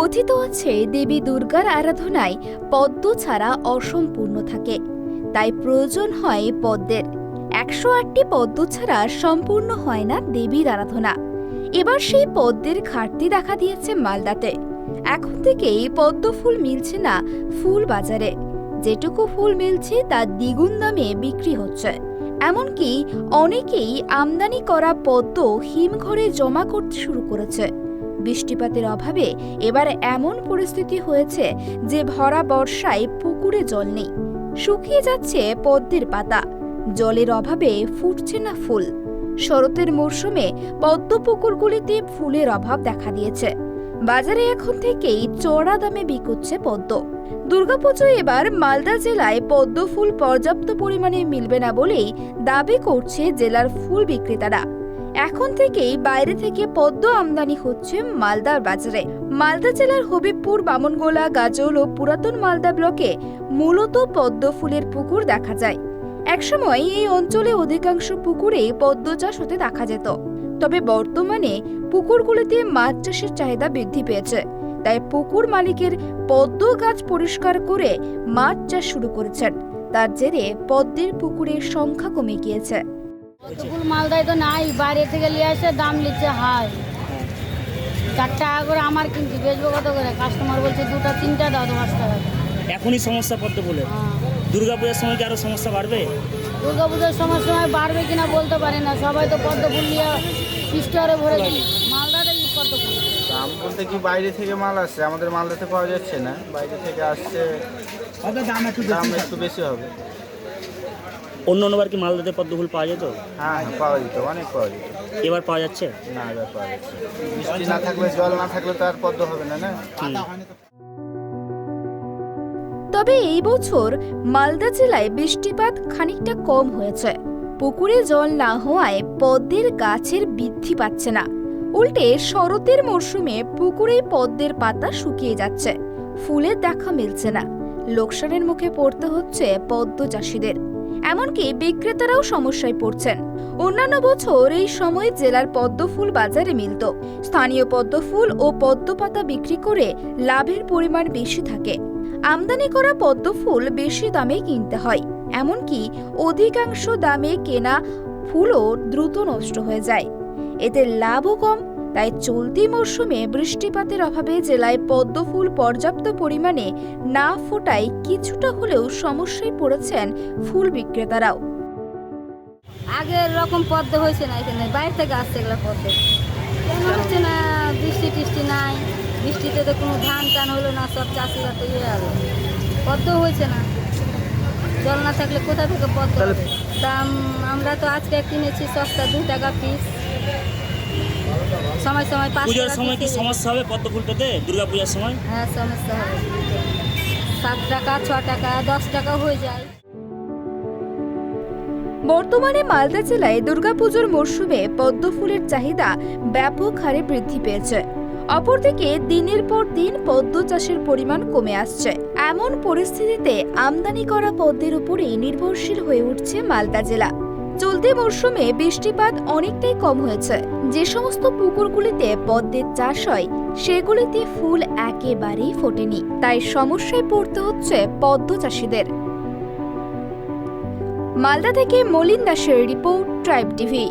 কথিত আছে দেবী দুর্গার আরাধনায় পদ্ম ছাড়া অসম্পূর্ণ থাকে, তাই প্রয়োজন হয় পদ্মের। 108টি পদ্ম ছাড়া সম্পূর্ণ হয় না দেবীর আরাধনা। এবার সেই পদ্মের ঘাটতি দেখা দিয়েছে মালদাতে। এখন থেকেই পদ্ম ফুল মিলছে না ফুল বাজারে, যেটুকু ফুল মিলছে তার দ্বিগুণ দামে বিক্রি হচ্ছে। এমনকি অনেকেই আমদানি করা পদ্ম হিমঘরে জমা করতে শুরু করেছে। বৃষ্টিপাতের অভাবে এবার এমন পরিস্থিতি হয়েছে যে ভরা বর্ষায় পুকুরে জল নেই, শুকিয়ে যাচ্ছে পদ্মের পাতা, জলের অভাবে ফুটছে না ফুল। শরতের মরশুমে পদ্ম পুকুরগুলিতে ফুলের অভাব দেখা দিয়েছে। বাজারে এখন থেকেই চড়া দামে বিকুচ্ছে পদ্ম। দুর্গাপুজো এবার মালদা জেলায় পদ্ম ফুল পর্যাপ্ত পরিমাণে মিলবে না বলেই দাবি করছে জেলার ফুল বিক্রেতারা। এখন থেকেই বাইরে থেকে পদ্ম আমদানি হচ্ছে মালদার বাজারে। মালদা জেলার হবিবপুর, বামনগোলা, গাজল ও পুরাতন মালদা ব্লকে মূলত পদ্ম ফুলের পুকুর দেখা যায়। একসময় এই অঞ্চলে অধিকাংশ পুকুরে পদ্ম চাষ হতে দেখা যেত, তবে বর্তমানে পুকুরগুলিতে মাছ চাষের চাহিদা বৃদ্ধি পেয়েছে, তাই পুকুর মালিকের পদ্ম গাছ পরিষ্কার করে মাছ চাষ শুরু করেছেন। তার জেরে পদ্মের পুকুরের সংখ্যা কমে গিয়েছে। ফুল মালদায় তো নাই, বাইরে থেকে নিয়ে আসে, দাম নিচ্ছে হাই। 4 টাকা করে আমার কিনছি, বেচবো কত করে? কাস্টমার বলছে 2টা 3টা দাও, 5 টাকা। এখনই সমস্যা পদ্ম ফুলের। দুর্গাপূজার সময় কি আরো সমস্যা বাড়বে? দুর্গাপুজোর সময় বাড়বে কিনা বলতে পারি না। সবাই তো পদ্ম ফুল নিয়ে স্টোরে ভরে দিল। মালদাতে কি পদ্ম ফুল দাম বলতে কি বাইরে থেকে মাল আসছে, আমাদের মালদাতে পাওয়া যাচ্ছে না, বাইরে থেকে আসছে, দাম একটু বেশি হবে। অন্যবার কি মালদাতে পদ্ম ফুল পাওয়া যেত? হ্যাঁ পাওয়া যেত, অনেক পাওয়া যেত। এবার পাওয়া যাচ্ছে না, এবার পাওয়া যাচ্ছে। বৃষ্টি না থাকলে, জল না থাকলে তো আর পদ্ম হবে না। তবে এই বছর মালদা জেলায় বৃষ্টিপাত খানিকটা কম হয়েছে। পুকুরে জল না হওয়ায় পদ্মের গাছের বৃদ্ধি পাচ্ছে না। উল্টে শরতের মরশুমে পুকুরেই পদ্মের পাতা শুকিয়ে যাচ্ছে, ফুলের দেখা মিলছে না। লোকসানের মুখে পড়তে হচ্ছে পদ্ম চাষিদের। এমনকি বিক্রেতারাও সমস্যায় পড়ছেন। অন্যান্য বছর এই সময় জেলার পদ্ম ফুল বাজারে মিলত। স্থানীয় পদ্ম ফুল ও পদ্ম পাতা বিক্রি করে লাভের পরিমাণ বেশি থাকে। আমদানি করা পদ্ম ফুল বেশি দামে কিনতে হয়, এমনকি অধিকাংশ দামে কেনা ফুলও দ্রুত নষ্ট হয়ে যায়। এতে লাভও কম। তাই চলতি মরশুমে বৃষ্টিপাতের অভাবে জেলায় পদ্ম ফুল পর্যাপ্ত পরিমাণে না ফোটায় কিছুটা হলেও সমস্যায় পড়েছেন ফুল বিক্রেতারাও। আগে এরকম পদ্ম হয়েছে না, এখানে বাইরে থেকে আসছে এগুলো পদ্ম। কেন হচ্ছে না? বৃষ্টি টিষ্টি নাই, বৃষ্টিতে তো কোনো ধান টান হলো না, সব চাষিরা তো ইয়ে হবে, পদ্ম হয়েছে না। জল না থাকলে কোথা থেকে পদ্ম হবে? দাম আমরা তো আজকে কিনেছি সস্তা, 2 টাকা পিস। সময় সময় 5 পূজার টাকা সময় কি পিস। সমস্যা হবে পদ্ম ফুল পেতে? দুর্গাপূজার সময় হ্যাঁ, সমস্যা হবে। 7 টাকা, 6 টাকা, 10 টাকা হয়ে যায়। বর্তমানে মালদা জেলায় দুর্গাপুজোর মরশুমে পদ্ম ফুলের চাহিদা ব্যাপক হারে বৃদ্ধি পেয়েছে। অপরদিকে দিনের পর দিন পদ্ম চাষের পরিমাণ কমে আসছে। এমন পরিস্থিতিতে আমদানি করা পদ্মের উপরেই নির্ভরশীল হয়ে উঠছে মালদা জেলা। চলতি মরশুমে বৃষ্টিপাত অনেকটাই কম হয়েছে। যে সমস্ত পুকুরগুলিতে পদ্মের চাষ হয় সেগুলিতে ফুল একেবারেই ফোটেনি, তাই সমস্যায় পড়তে হচ্ছে পদ্ম চাষিদের। মালদা থেকে মলিন দাসের রিপোর্ট, ট্রাইব টিভি।